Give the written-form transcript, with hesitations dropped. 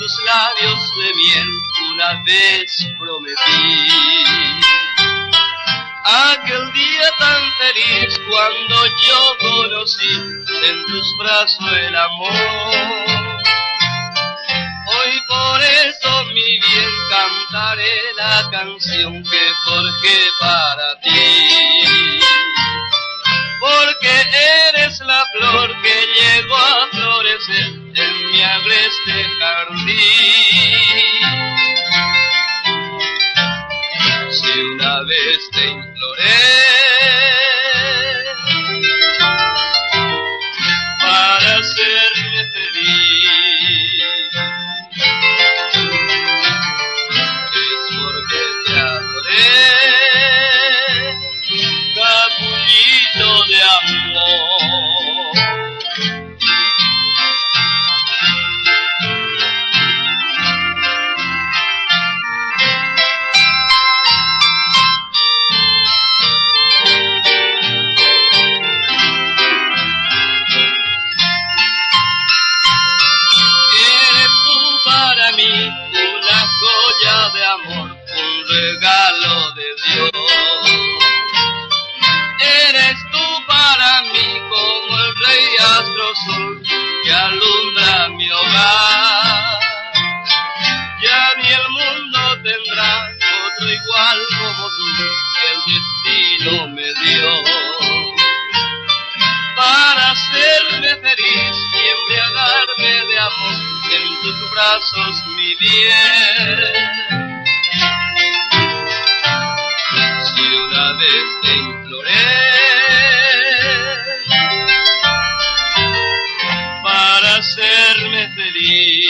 tus labios de miel una vez prometí. Aquel día tan feliz cuando yo conocí en tus brazos el amor. Hoy por eso, mi bien, cantaré la canción que forjé para ti. Porque eres la flor que llegó a florecer en mi agreste jardín. Si una vez te imploré para hacerme feliz, es porque te adoré, capullito de amor. Una joya de amor, un regalo de Dios. Eres tú para mí como el rey astro sol que alumbra mi hogar. Ya ni el mundo tendrá otro igual como tú, que el destino me dio. Para hacerme feliz y embriagarme de amor en tus brazos, mi bien. Si una vez te imploré para hacerme feliz,